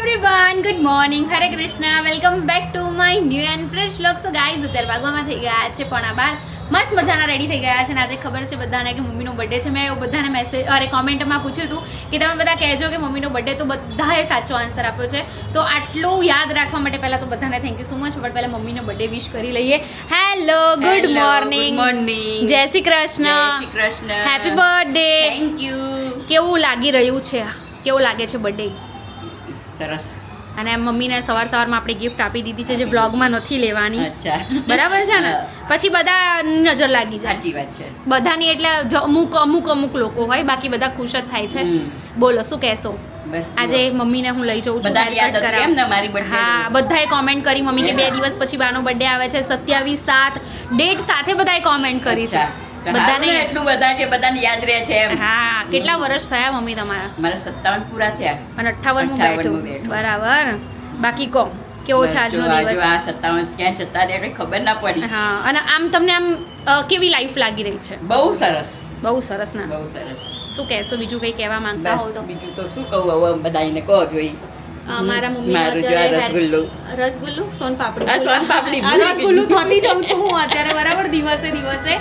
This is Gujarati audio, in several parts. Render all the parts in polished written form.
Everyone, good morning, Hare Krishna, welcome back to my new and fresh vlog. So guys, અત્યારે વાગવામાં થઈ ગયા છે 12:15. મસ્ત મજાના રેડી થઈ ગયા છે અને આજે ખબર છે બધાને કે મમ્મીનો બર્થડે છે. મેં બધાને મેસેજ કોમેન્ટમાં પૂછ્યું હતું કે તમે બધા કહેજો કે મમ્મીનો બર્થડે, તો બધાએ સાચો આન્સર આપ્યો છે. તો આટલું યાદ રાખવા માટે પહેલા તો બધાને thank you so much. But પહેલા મમ્મીનો બર્થડે વિશ કરી લઈએ. હેલો, ગુડ મોર્નિંગ, જય Shri Krishna, happy birthday. Thank you. કેવું લાગી રહ્યું છે? કેવું લાગે છે બર્થડે? સરસ. અને મમ્મીને સવારમાં આપણે ગિફ્ટ આપી દીધી છે જે બ્લોગમાં નથી લેવાની. અચ્છા, બરાબર છે ને? પછી બધા નજર લાગી જાય. સાચી વાત છે. બધાની એટલે અમુક લોકો હોય, બાકી બધા ખુશ જ થાય છે. બોલો, શું કહેશો? બસ આજે મમ્મીને હું લઈ જાઉં છું. બધાને યાદ હતું એમ ને મારી birthday? હા, બધાએ કોમેન્ટ કરી મમ્મી કે 2 દિવસ પછી બાનો બર્થડે આવે છે, 27/7 ડેટ સાથે બધાએ કોમેન્ટ કરી છે. બધાને એટલું બધા કે બધાને યાદ રહે છે એમ. હા, કેટલા વર્ષ થયા મમ્મી તમારા? મારા 57 પૂરા થયા અને 58મું બેઠું. બરાબર. બાકી કહો, કેવો છે આજનો દિવસ? આ 57 ક્યાં જતા રહે ખબર ના પડી. હા, અને આમ તમને આમ કેવી લાઈફ લાગી રહી છે? બહુ સરસ, બહુ સરસ ના? બહુ સરસ. શું કહેશો? બીજું કઈ કહેવા માંગતા હો બસ તો? બીજું તો શું કહું, હવે બધાને કહો જોઈ. મારા મમ્મી મારું જો આ રસગુલ્લું. રસગુલ્લું, સોનપાપડી. આ સોનપાપડી આ રસગુલ્લું થતી જાઉં છું હું અત્યારે, બરાબર, દિવસે.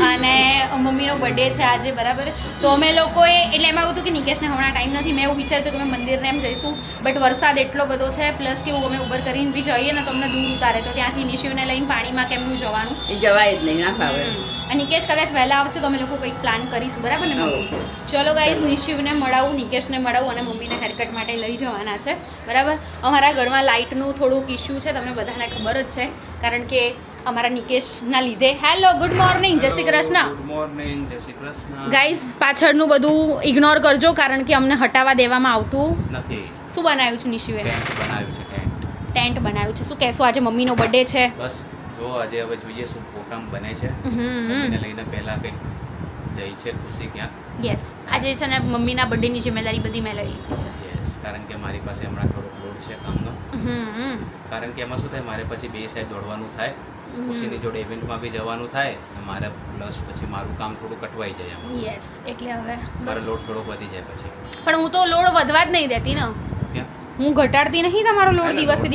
અને મમ્મીનો બર્થડે છે આજે, બરાબર. તો અમે લોકોએ, એટલે એમાં એવું હતું કે નિકેશને હમણાં ટાઈમ નથી. મેં એવું વિચાર્યું કે અમે મંદિરને એમ જઈશું, બટ વરસાદ એટલો બધો છે, પ્લસ કેવું અમે ઉબર કરીને બી જઈએ ને તો અમને દૂર ઉતારે, તો ત્યાંથી નિશિવને લઈને પાણીમાં કેમનું જવાનું? એ જવાય જ નહીં, ના ફાવે. અને નિકેશ કદાચ વહેલા આવશે તો અમે લોકો કંઈક પ્લાન કરીશું, બરાબર ને? ચલો ગાઈઝ, નિશિવને મળાવું, નિકેશને મળાવું અને મમ્મીને હેરકટ માટે લઈ જવાના છે, બરાબર. અમારા ઘરમાં લાઇટનું થોડુંક ઇશ્યુ છે, તમને બધાને ખબર જ છે, કારણ કે અમારા નિકેશના લીધે. હેલો, ગુડ મોર્નિંગ, જય શ્રી કૃષ્ણ. ગુડ મોર્નિંગ, જય શ્રી કૃષ્ણ. ગાઈઝ, પાછળનું બધું ઇગ્નોર કરજો, કારણ કે અમને હટાવવા દેવામાં આવતું નથી. શું બનાવ્યું છે નિશિવે? ટેન્ટ બનાવ્યું છે, ટેન્ટ બનાવ્યું છે. શું કહેશો? આજે મમ્મીનો બર્થડે છે. બસ જો આજે હવે જોઈએ શું પ્રોગ્રામ બને છે. મમ્મીને લઈને પહેલા કંઈક જઈ છે ખુશી ક્યાંક. યસ, આજે છે ને મમ્મીના બર્થડેની જિમ્મેદારી બધી મેં લઈ લીધી છે. યસ, કારણ કે મારી પાસે હમણાં થોડોક લોડ છે કામનો. કારણ કે એમાં શું થાય, મારે પછી 2 સાઈડ દોડવાનું થાય. ખુશીની જોડે ઇવેન્ટમાં બી જવાનું થાય, અને મારે પ્લસ પછી મારું કામ થોડું કટવાઈ જાય એમાં. યસ, એટલે હવે મારો બસ. લોડ થોડોક વધી જાય પછી. પણ હું તો લોડ વધવા જ નહીં દેતી ને. ક્યાં? હું ઘટાડતી નહીં તમારો લોડ દિવસે.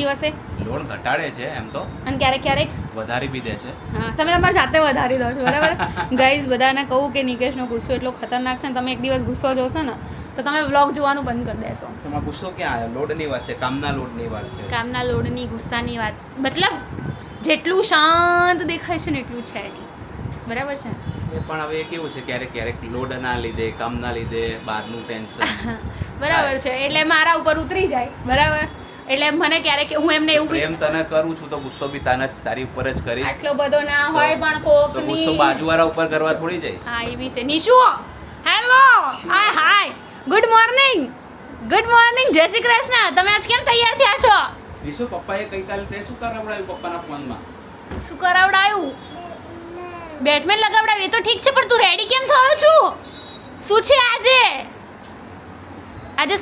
લોડ ઘટાડે છે એમ તો, અને ક્યારેક વધારી બી દે છે. હા, તમે તમારી જાતે વધારી દો છો, બરાબર. ગાઈઝ, બધાને કહું કે નિકેશનો ગુસ્સો એટલો ખતરનાક છે ને, તમે એક દિવસ ગુસ્સો જોશો ને તો તમે વ્લોગ જોવાનું બંધ કરી દેશો. તમારો ગુસ્સો ક્યાં આવ્યો? લોડની વાત છે, કામના લોડની વાત છે. કામના લોડની, ગુસ્સાની વાત, મતલબ જેટલું શાંત દેખાય છે ને એટલું છે નહીં, બરાબર છે? એ પણ હવે કેવું છે, ક્યારેક લોડના લીધે, કામના લીધે, બહારનું ટેન્શન. બરાબર છે, એટલે મારા ઉપર ઉતરી જાય, બરાબર. એટલે મને ક્યારેક હું એમને એવું પ્રેમ તને કરું છું તો ગુસ્સો બી તારી ઉપર જ કરીશ. આટલો બધો ના હોય પણ તો ગુસ્સો કોકની. બાજુવાળા ઉપર કરવા થોડી જઈશ. હા, એ બી છે. નિશુ, હેલો, હાય, ગુડ મોર્નિંગ, જય શ્રી કૃષ્ણ. તમે આજ કેમ તૈયાર થયા છો? વિશુ, પપ્પાએ ગઈકાલે તે શું કરાવડાવ્યું પપ્પાના ફોનમાં? શું કરાવડાયું? બેટમેન લગાવડાવ્યું? એ તો ઠીક છે, પણ તું રેડી કેમ થયો છું? શું છે આજે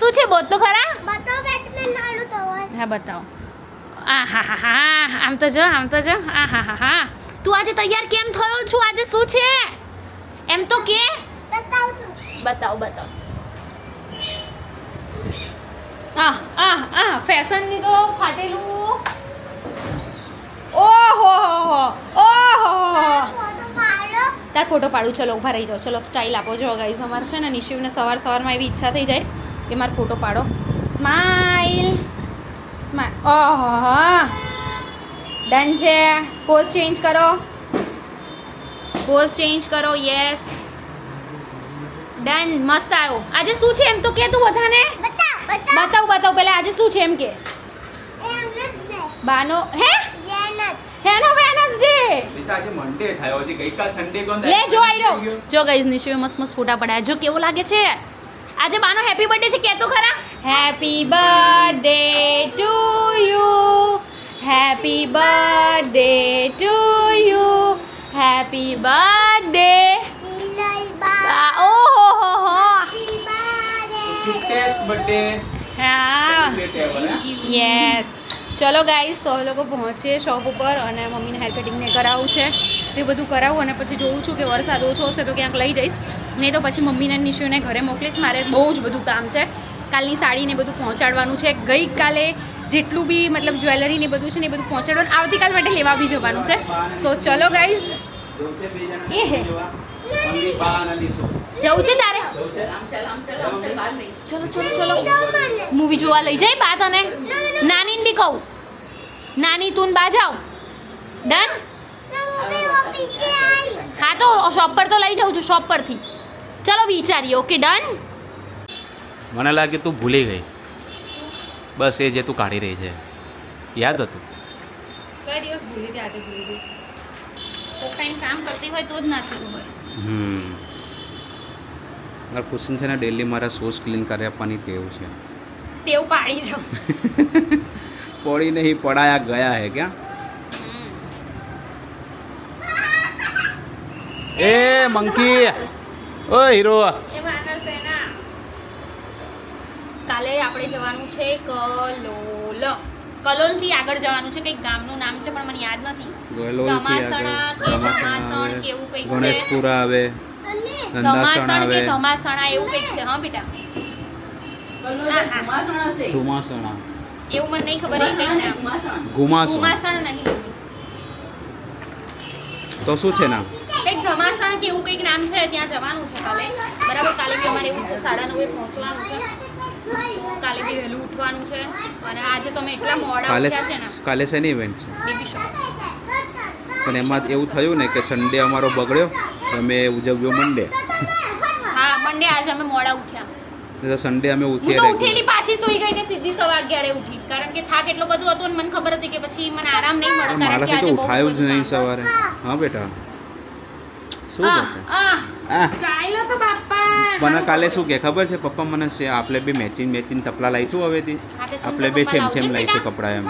શું છે? બોલ તો ખરા. બતાવો બેટમેન નાનું તો હોય. હા, બતાવો. હા, આમ તો જો. હા. તું આજે તૈયાર કેમ થયો છું? આજે શું છે એમ તો કે. બતાવ તું. બતાવ. ફેશનની તો ફાટેલું. ઓહો. ફોટો પાડો. તાર ફોટો પાડું. ચલો, ઊભા રહી જાઓ. ચલો, સ્ટાઇલ આપો. જો ગાઈઝ, અમારે છે ને નિશિવને સવારમાં એવી ઈચ્છા થઈ જાય કે મારો ફોટો પાડો. સ્માઈલ. ઓહો, ડન છે. પોઝ ચેન્જ કરો. Yes, done. મસ્ત આવ્યો. આજે શું છે એમ તો કે તું બધાને. બતાવ પહેલા આજે શું છે એમ કે. બાનો હેનો વેનસડે. આજે મંડે થયો, હજી ગઈકાલ સન્ડે કોણ? લે જો આઈ જો ગાઈઝ, નિશિવે મસ્ત ફોટા પડાયા. જો કેવો લાગે છે. આજે બાનો હેપી બર્થડે છે, કે તો ખરા. Happy birthday to you, happy birthday to you, happy birthday. ઓહો. Test birthday. હા, યસ. ચલો ગાઈઝ, તો હવે લોકો પહોંચીએ શોપ ઉપર અને મમ્મીને હેર કટિંગને કરાવવું છે. તે બધું કરાવું અને પછી જોઉં છું કે વરસાદ ઓછો હશે તો ક્યાંક લઈ જઈશ, નહીં તો પછી મમ્મીને નિશુને ઘરે મોકલીશ. મારે બહુ જ બધું કામ છે. કાલની સાડી ને બધું પહોંચાડવાનું છે. ગઈકાલે જેટલું બી મતલબ જ્વેલરી ને બધું છે ને એ બધું પહોંચાડવાનું, આવતીકાલ માટે લેવા બી જવાનું છે. સો ચલો ગાઈઝ, એ હે જવું છે તારે? ચલો ચલો ચલો, મૂવી જોવા લઈ જાય બા તને. નાનીને બી કહું, નાની તું બા જાઓ. ડન? હા તો શોપ પર તો લઈ જાઉં છું, શોપ પરથી. ચલો વિચારીએ. Okay done. મને લાગે તું ભૂલી ગઈ. બસ એ જે તું કાઢી રહી છે યાદ હતું. કઈ દિવસ ભૂલી ગયા? આજે ભૂલી જઈશ. કોક ટાઈમ કામ કરતી હોય તો જ ના થયું હોય. મારા કુશન છે ને ડેલી મારા શૂઝ ક્લીન કરી આપવાની ટેવ છે. ટેવ પાડી જાઉં. પડી નહીં પડાયા ગયા હે ક્યાં? એ મંકી, ઓ હીરો. કાલે આપણે જવાનું છે કલોલ થી આગળ જવાનું છે. કંઈક ગામનું નામ છે પણ મને યાદ નથી. ધમાસણા કે ધમાસણ કે એવું કંઈક છે. ગણેશપુરા આવે, ધમાસણ કે ધમાસણા એવું કંઈક છે. હા બેટા, ધુમાસણા એવું મને નહીં ખબર. ધુમાસણ નહીં તો શું છે નામ? કંઈક ધમાસણ કે એવું કંઈક નામ છે. ત્યાં જવાનું છે કાલે. બરાબર, કાલે બી અમારે એવું છે 9:30 પહોંચવાનું છે. કાલે બી વહેલું ઉઠવાનું છે. અને આજે તો અમે એટલા મોડા ઉઠ્યા છે ને. કાલે શેની ઇવેન્ટ છે? Baby shop. પણ એમાં એવું થયું ને કે સન્ડે અમારો બગડ્યો, અમે ઉજવ્યો મંડે. હા, મંડે આજે અમે મોડા ઉઠ્યા. તો સન્ડે અમે હું તો ઉઠેલી પાછી સૂઈ ગઈ તે સીધી 11:15 ઉઠી. કારણ કે થાક એટલો બધું હતો ને મને ખબર હતી કે પછી મને આરામ નહીં મળે. કારણ કે મારાથી આજે તો બહુ ઉઠાયું જ બધું નહીં કામ હતું. સવારે. હા બેટા, શું કહે છે? સ્ટાઇલ તો બાપા. મને કાલે શું કે ખબર છે? પપ્પા મને આપણે બે મેચિંગ તપલા લાવીશું હવેથી. આપણે બે સેમ લાવીશું કપડા એમ.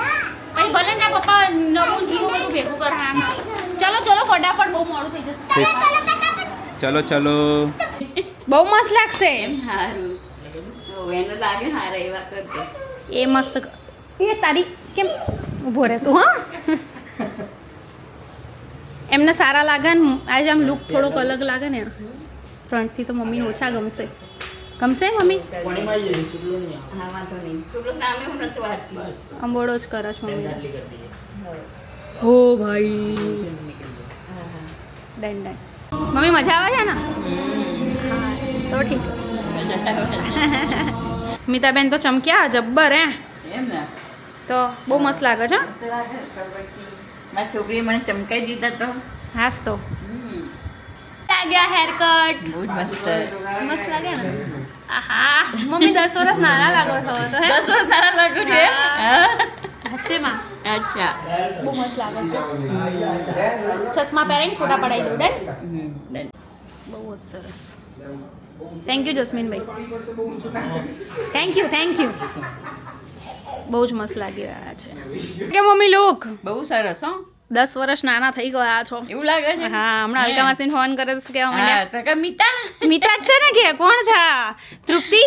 ભાઈ ભલે ના પપ્પા નવું જૂનું બધું ભેગું કર. હા ચલો ચલો ફટાફટ, બહુ મોડું થઈ જશે. ચલો ચલો. બહુ મસ્ત લાગશે. એમ હારું. એને લાગે હારા એવા કરતો. એ મસ્ત. એ તારી કેમ ઊભો રહે તું? હા, એમને સારા લાગે ને. આજે આમ લુક થોડોક અલગ લાગે ને ફ્રન્ટથી, તો મમ્મીને ઓછા ગમશે. ગમશે મમ્મી? હા વાંધો નહીં. પેલું નામે હું નથી વાંચતી. અંબોડો જ કરશ મમ્મી. હો ભાઈ, ડન ડન. મમ્મી મજા આવે છે ને? હા તો ઠીક. મીતાબેન તો ચમક્યા જબ્બર. હે એમ ને? તો બહુ મસ્ત લાગે છે. મારી છોકરીએ મને ચમકાઈ દીધા તો. હાસ તો લાગ્યા હેર કટ. બહુ જ મસ્ત. મસ્ત લાગે ને? આહા, મમ્મી 10 વર્ષ નાના લાગો છો તો. 10 વર્ષ નાના લાગુ છે. સાચેમાં અચ્છા, બહુ મસ્ત લાગે છે. ચશ્મા પહેરીને ફોટા પડાવી દઉં. ડન? ડન. બહુ જ સરસ. Thank you જસ્મીનભાઈ. થેન્ક યુ બહુ જ મસ્ત લાગી રહ્યા છે. કે મમ્મી લુક બહુ સરસ. હો 10 વર્ષ નાના થઈ ગયા છો. એવું લાગે છે. હા, હમણાં અલકા માસીને ફોન કરે તો કેવા હા, માંડ્યા? તો કે મીતા મીતા જ છે ને કે કોણ છે આ? તૃપ્તિ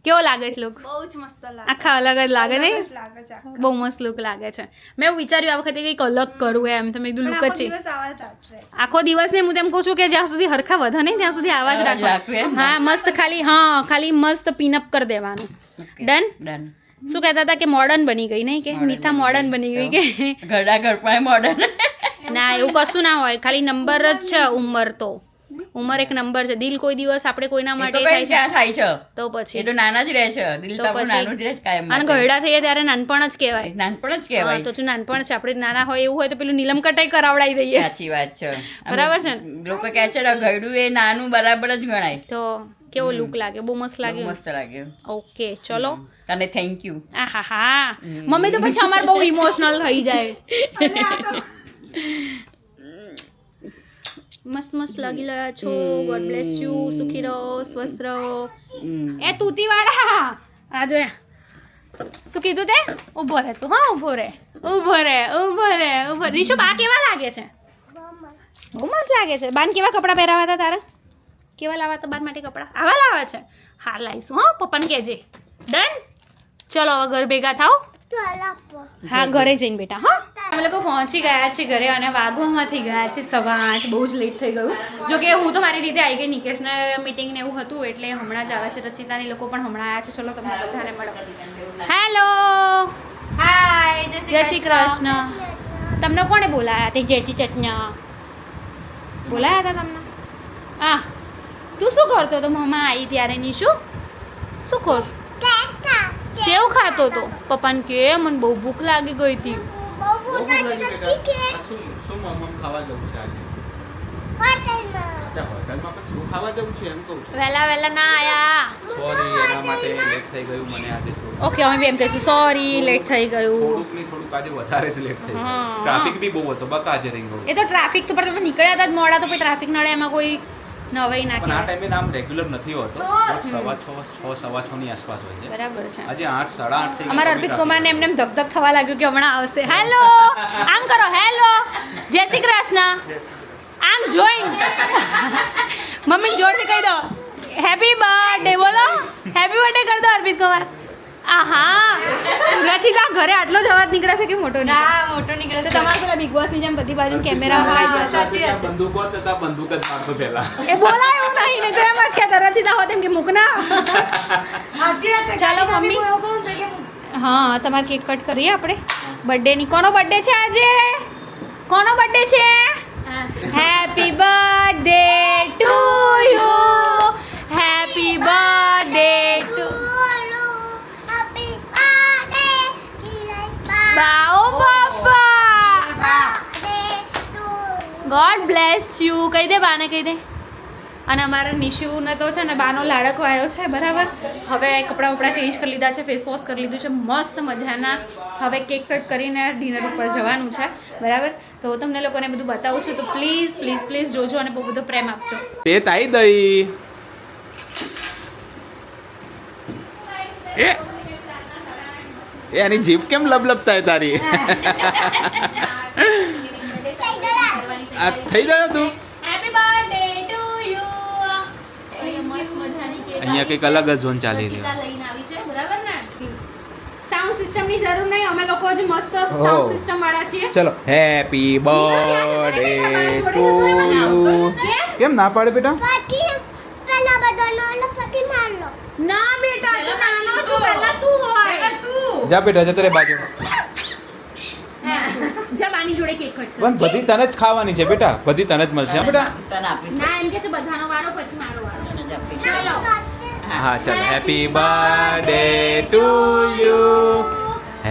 કેવો લાગે છે લુક? બહુ જ મસ્ત લાગે. આખા અલગ જ લાગે નહીં? લાગે છે. બહુ મસ્ત લુક લાગે છે. મેં એવું વિચાર્યું આ વખતે કંઈક અલગ કરું એમ. તો મેં કીધું લુક જ છે. આવા જ રહે. આખો દિવસ ને હું તેમ કહું છું કે જ્યાં સુધી હરખા વધે નહીં ત્યાં સુધી આવાજ આવાજ રાખવી રાખવા. એમ ને? હા મસ્ત ખાલી મસ્ત પીનઅપ કરી દેવાનું. ડન? ડન. શું કહેતા હતા કે મોડર્ન બની ગઈ નહીં? કે મીઠા મોડર્ન બની ગઈ કે ઘરડા ઘર પાસે મોડર્ન. ના એવું કશું ના હોય. ખાલી નંબર જ છે ઉંમર. તો ઉંમર એક નંબર છે. દિલ કોઈ દિવસ આપણે કોઈના એ માટે તો થાય કઈ છે ક્યાં થાય છે? તો પછી એ તો નાના જ રહે છે. દિલ તો તો આપણું પછી. નાનું જ રહે છે કાયમ અને માટે. ગયડા થઈએ ત્યારે નાનપણ જ કહેવાય. નાનપણ જ હા, કહેવાય. તો જો નાનપણ છે. આપણે નાના હોય એવું હોય તો પેલું નીલમ કટાઈ કરાવડાવી દઈએ. સાચી વાત છે. બરાબર છે ને? લોકો કહે છે ને ગયડું એ નાનું બરાબર જ ગણાય. તો કેવો લુક લાગે? બહુ મસ્ત બહુ લાગે. મસ્ત લાગ્યું. ઓકે ચલો. તને થેન્ક યુ. આહા, મમ્મી તો પછી અમારે બહુ ઇમોશનલ થઈ જાય. મસ્ત મસ્ત લાગી રહ્યા છો. God bless you. સુખી રહો, સ્વસ્થ રહો. એ તૂતી વાળા આ જોયા શું કીધું તે? ઊભો રહે તું. હા ઊભો રહે. રીશુ બા કેવા લાગે છે? બહુ મસ્ત લાગે છે. બાન કેવા કપડાં પહેરાવા હતા તારા? કેવા લાવવા હતા બાન માટે કપડાં? આવા લાવવા છે? હાર લાવીશું. હા પપ્પાને કહેજે. ડન? ચલો હવે ઘર ભેગા થાવ. ચાલ આપો. હા ઘરે જઈને બેટા હા અમે લોકો પહોંચી ગયા છે ઘરે અને વાગવામાં થઈ ગયા છે 8:15 બહુ જ લેટ થઈ ગયું જો કે હું તો મારી રીતે આવી ગઈ નિકેશને મીટિંગ ને એવું હતું એટલે હમણાં જ આવે છે રચિતાની લોકો પણ હમણાં આવ્યા છે ચલો તમને બધાને મળો હેલો હાય જય શ્રી કૃષ્ણ તમને કોણે બોલાયા તે જેજી ચટના બોલાયા હતા તમને હા તું શું કરતો તો મમ્મા આવી ત્યારે ની શું કર કેકા. સેવ ખાતો તો પપ્પાને કે મને બહુ ભૂખ લાગી ગઈ હતી બહુ મોટા નથી કેક. શું મમ્મ ખાવા જવું છે આજે હોટલમાં. હોટલમાં પણ શું ખાવા જવું છે એમ કહું છું વહેલા ના આયા સોરી એના માટે લેટ થઈ ગયું મને આજે થોડું ઓકે અમે બી એમ કહીશું સોરી લેટ થઈ ગયું થોડુંક આજે વધારે જ લેટ થઈ ગયું હા. ટ્રાફિક બી બહુ હતો બકાજે રિંગ રોડ એ તો ટ્રાફિક તો પર તમે નીકળ્યા હતા જ મોડા તો પછી ટ્રાફિક નડે એમાં કોઈ નવાઈ ના પણ આ કહેવાય ટાઈમે આમ રેગ્યુલર નથી હોતો સવા છ ની આસપાસ હોય છે બરાબર છે આજે 8 8:30 થઈ અમારા અર્પિત કુમારને એમને એમ ધક થવા લાગ્યું કે હમણાં આવશે હેલો આમ કરો હેલો જય શ્રી કૃષ્ણ આમ જોઈન મમ્મી જોરથી કહી દો હેપી બર્થડે બોલો હેપી બર્થડે કરી દો અર્પિત કુમાર આહા રચિતા ઘરે આટલો જ અવાજ નીકળે છે કે મોટો નીકળે ના મોટો નીકળે તો છે તમારે પેલા બિગ બોસ ની જેમ બધી બાજુ કેમેરા હા, લગાવી દો. સાચી વાત છે. બંદૂક હોત તો બંદૂક જ મારતો પહેલા એ બોલાયું નહીં ને તો એમ જ કહેતા રચિતા હોત એમ કે મૂકના ચાલો મમ્મી હા તમારે કેક કટ કરીએ આપણે બર્થડે ની કોનો બર્થડે છે આજે કોનો બર્થડે છે happy birthday to you happy birthday two Happy birthday, Kiran Baba. બાઓ બાપા Birthday to you. God bless you કહી દે બાને કહી દે અને અમારા નિશુને તો છે ને બાનો લાડકો આવ્યો છે બરાબર હવે કપડાં વપડા ચેન્જ કરી લીધા છે ફેસ વોશ કરી લીધું છે મસ્ત મજાના હવે કેક કટ કરીને ડિનર ઉપર જવાનું છે બરાબર તો તમને લોકોને બધું બતાવું છું તો પ્લીઝ પ્લીઝ પ્લીઝ જોજો અને બહુ બધો પ્રેમ આપજો તે તાઈ દઈ એ એની જીભ કેમ લબલબ થાય તારી આ થઈ ગયો તું હેપી બર્થડે ટુ યુ મસ્ત મજાની કેક અહીંયા કંઈક અલગ જ ઝોન ચાલી રહ્યો. રચિતા લઈને આવી છે બરાબર ને સાઉન્ડ સિસ્ટમ ની જરૂર નહીં અમે લોકો જ મસ્ત સાઉન્ડ સિસ્ટમ વાળા છીએ ચલો હેપી બર્થડે ટુ યુ કેમ ના પાડે બેટા પછી પેલા બધાનો અને પછી મારનો. ના બેટા તું નાનો છો પહેલા તું હોય જા બેટા જા તારે બાજુ જા બાની જોડે કેક કટ કર પણ બધી તને જ ખાવાની છે બેટા બધી તને જ મળશે હા બેટા તને આપી ના એમ કે છે બધાનો વારો પછી મારો વારો ચાલો હા ચાલો happy birthday to you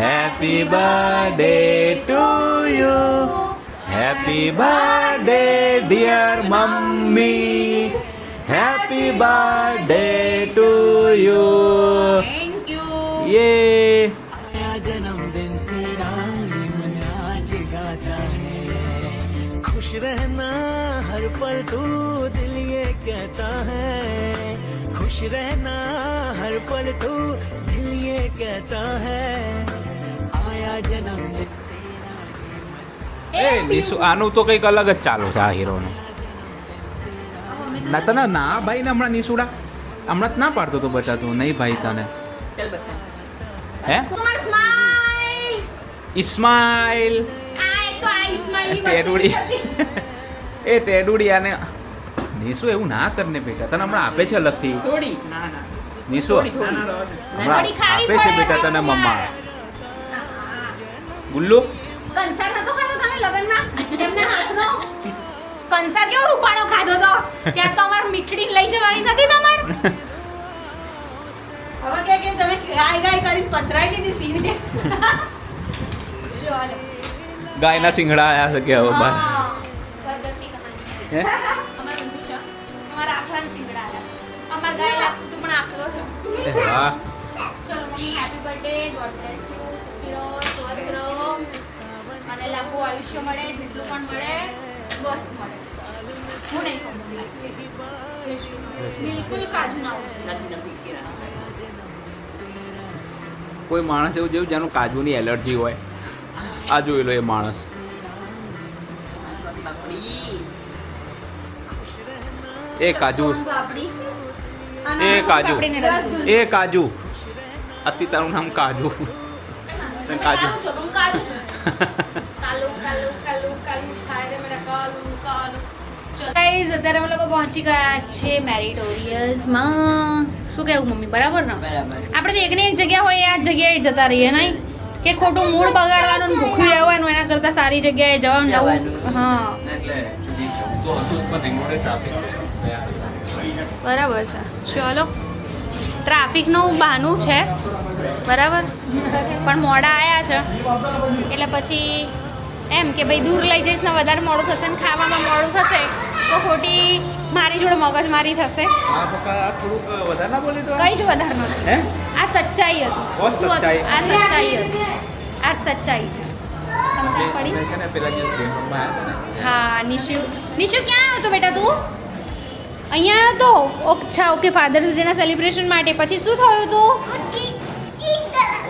happy birthday to you happy birthday dear mummy happy birthday to you thank you યે जन्मदिन तेरा ये मन आज गाता है खुश रहना हर पल तू दिल ये कहता है खुश रहना हर पल तू दिल ये कहता है आया जन्मदिन એ નિશુ આનું તો કંઈક અલગ જ ચાલુ છે આ હીરોનું ના તને ના ભાઈ ને હમણાં નિશુડા હમણાં જ ના પાડતો તો બટા તું નહીં ભાઈ તને ચાલ બતા હે કુમાર સ્માઈલ ઇસ્માઇલ આ એક તો આ ઇસ્માઈલી ટેડુડી એ ટેડુડી આને નિશુ એવું ના કરને બેટા તને હમણાં આપે છે અલગથી થોડી ના ના નિશુ હમણાં થોડી ખાવી આપે છે પડે બેટા તને પણ મમ્મા ગુલ્લુ કંસાર નતો ખાધો તમે લગનમાં એમના હાથનો કંસાર કેવો રૂપાળો ખાધો તો ત્યાં તો અમાર મીઠડી લઈ જવાની નથી તમાર હવે કે તમે ગાય ગાય કરીને પથરાઈ કે ની સીન છે ચાલો ગાયના સિંગડા આયા છે કે હવે બાર હા ગરગતી કહાની હે અમાર ઊંધું છે તમારા આખરાન સિંગડા આયા અમાર ગાય લાગતું તું પણ આખરો છે એ વાહ ચલો mummy happy birthday God bless you સુખી રહો સ્વસ્થ રહો અને લાંબુ આયુષ્ય મળે જેટલું પણ મળે સ્વસ્થ મળે હું નહીં ખાઉં મમ્મી. જય શ્રી કૃષ્ણ. બિલકુલ કાજુ ના હોય. નથી નથી કે રહા કોઈ માણસ એવું જેવું જેનું કાજુની એલર્જી હોય આ જોઈ લો એ માણસ પાપડી એ કાજુ સોન પાપડી. અને એ સોન કાજુ પાપડીને રસગુલ્લો. એ કાજુ અતિ તારું નામ કાજુ તમે કાજુ. કાલું છો, તમે કાલું છો. કાલું, કાલું, કાલું, કાલું. હાય રે મેરા કાલું, કાલું. ચલો ગાઈઝ, અત્યારે અમે લોકો પહોંચી ગયા છે મેરિટોરિયસમાં. શું કહેવું મમ્મી, બરાબર ને? બરાબર. આપણે તો એકને એક જગ્યા હોય આ જગ્યાએ જતા રહીએ નહીં કે ખોટું મૂડ બગાડવાનું ને ભૂખ્યું રહેવાનું, એના કરતાં સારી જગ્યાએ જવાનું. જવાનું. હા એટલે actually જવું તો હતું જ, પણ રિંગ રોડે ટ્રાફિક બરાબર છે. ચલો, ટ્રાફિકનું બહાનું છે બરાબર, પણ મોડા આવ્યા છે એટલે પછી એમ કે ભાઈ દૂર લઈ જઈશ ને વધારે મોડું થશે ને ખાવામાં મોડું થશે તો ખોટી મારી જોડે મગજમારી થશે. આ થોડુંક વધારે ના બોલી તો કઈ જ વધારે નથી. હે આ સચ્ચાઈ હતી. બહુ શું હતું? સચ્ચાઈ. આ સચ્ચાઈ હતી. આ જ સચ્ચાઈ છે. સમજ પડી? મેં છે ને પેલા દિવસ ગેમમાં આવ્યા હતા ને, હા. નિશુ, નિશુ ક્યાં આવ્યો તો બેટા તું? અહીંયા આવ્યો તો. અચ્છા, ઓકે. ફાધર્સ ડેના સેલિબ્રેશન માટે. પછી શું થયું તું?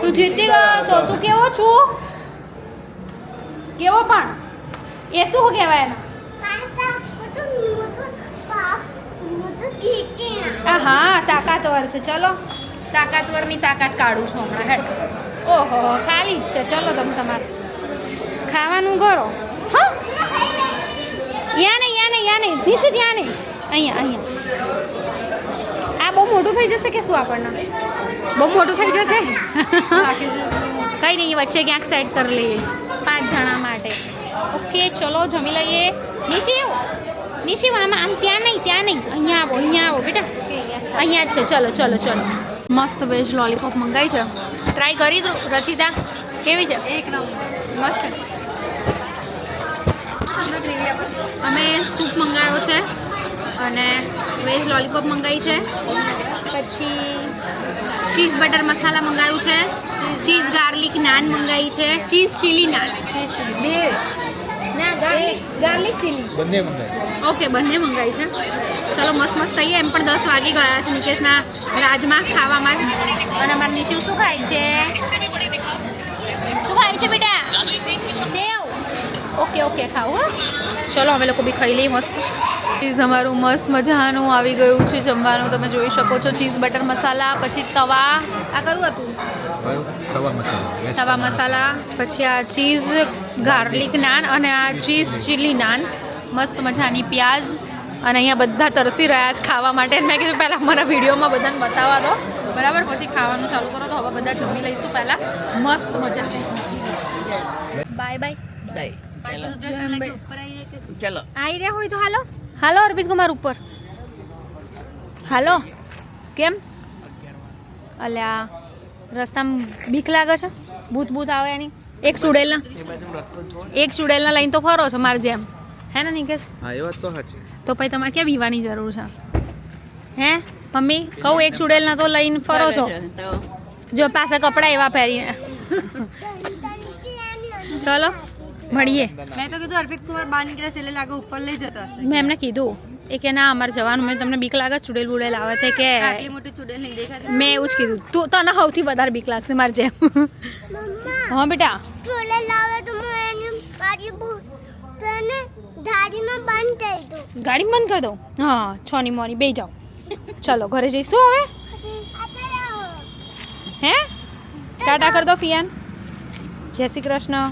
તું જીતી ગયો તો. તું કેવો છું? કેવો પણ? એ શું કહેવાય એનો? હા, તાકાતવર છે. ચલો, તાકાતવરની તાકાત કાઢું છું હમણાં. હેડ. ઓહો, ખાલી જ છે. ચલો, તમે તમારે ખાવાનું કરો. હા, યા નહીં. નિશુ ત્યાં નહીં. અહીંયા. આ બહુ મોટું થઈ જશે કે શું આપણને? બહુ મોટું થઈ જશે. કંઈ નહીં, વચ્ચે ક્યાંક સેટ કરી લઈએ 5 જણા માટે. ઓકે, ચલો જમી લઈએ. નિશી આમ ત્યાં નહીં. અહીંયા આવો બેટા. અહીંયા જ છે. ચલો. મસ્ત વેજ લોલીપોપ મંગાવી છે. ટ્રાય કરી દો રચિતા, કેવી છે? એક નંબર. મસ્ત છે. અમે સૂપ મંગાવ્યો છે અને વેજ લોલીપોપ મંગાવી છે. પછી ચીઝ બટર મસાલા મંગાવ્યું છે. ચીઝ ગાર્લિક નાન મંગાવી છે. Cheese chilli naan. બે. ના, ગાર્લિક ચીલી. બંને મંગાવી. ઓકે, બંને મંગાવી છે. ચલો, મસ્ત કહીએ. એમ પણ 10 વાગી ગયા છે નિકેશના રાજમાં ખાવામાં જ. અને અમારે નિશુ શું ખાય છે? શું ખાય છે બેટા? સેવ. ઓકે, ખાઓ. હા, ચલો અમે લોકો બી ખાઈ લઈએ મસ્ત. ચીઝ અમારું મસ્ત મજાનું આવી ગયું છે જમવાનું. તમે જોઈ શકો છો. ચીઝ બટર મસાલા, પછી તવા. આ કયું હતું? તવા મસાલા. પછી આ ચીઝ ગાર્લિક નાન અને આ ચીઝ ચીલી નાન. મસ્ત મજાની પ્યાઝ. અને અહીંયા બધા તરસી રહ્યા છે ખાવા માટે. મેં કીધું પહેલાં મારા વિડીયોમાં બધાને બતાવવા દો, બરાબર? પછી ખાવાનું ચાલુ કરો. તો હવે બધા જમી લઈશું પહેલાં. મસ્ત મજા. બાય. ચલો. આવી રહ્યા હોય તો હાલો અર્પિત કુમાર ઉપર. હાલો. કેમ? અલ્યા, રસ્તામાં બીક લાગે છે? ભૂત આવે એની? એક ચુડેલના લઈને તો ફરો છો માર જેમ, હે ને નિકેશ? હા, એ વાત તો સાચી. તો પછી તમારે ક્યાં બીવાની જરૂર છે? હે મમ્મી, કહું એક ચુડેલના તો લઈને ફરો છો. જો પાછા કપડાં એવા પહેરીને. ચલો મળીએ. મેં તો કીધું અર્પિત કુમાર બહાર નીકળે છે એટલે લાગે ઉપર લઈ જતા હશે. મેં એમને કીધું એ કે ના અમારે જવાનું. મેં તમને બીક લાગે ચુડેલ બુડેલ આવે છે કે? આટલી મોટી ચૂડેલ નહીં દેખાતી. મેં એવું જ કીધું. તું તને સૌથી વધારે બીક લાગશે મારે જેમ. હા બેટા. ગાડી બંધ કરી દઉં? હા, 6 ની મોની બે જાઓ. ચલો ઘરે જઈશું હવે. હે, ટાટા કરી દો ફિયાન. જય શ્રી કૃષ્ણ.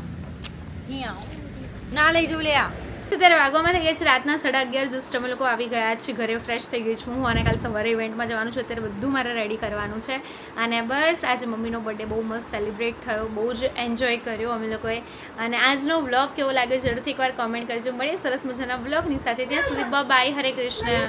ના લઈ જવું લે આ. અત્યારે વાગવામાં થઈ ગયા છે રાતના 11:30. જસ્ટ અમે લોકો આવી ગયા છે ઘરે. ફ્રેશ થઈ ગઈ છું હું અને કાલે સવારે ઇવેન્ટમાં જવાનું છે. અત્યારે બધું મારે રેડી કરવાનું છે. અને બસ આજે મમ્મીનો બર્થડે બહુ મસ્ત સેલિબ્રેટ થયો. બહુ જ એન્જોય કર્યો અમે લોકોએ. અને આજનો વ્લોગ કેવો લાગ્યો જરૂરથી એકવાર કોમેન્ટ કરજો. મળીએ સરસ મજાના વ્લોગની સાથે. ત્યાં સુધી બાય. હરે કૃષ્ણ.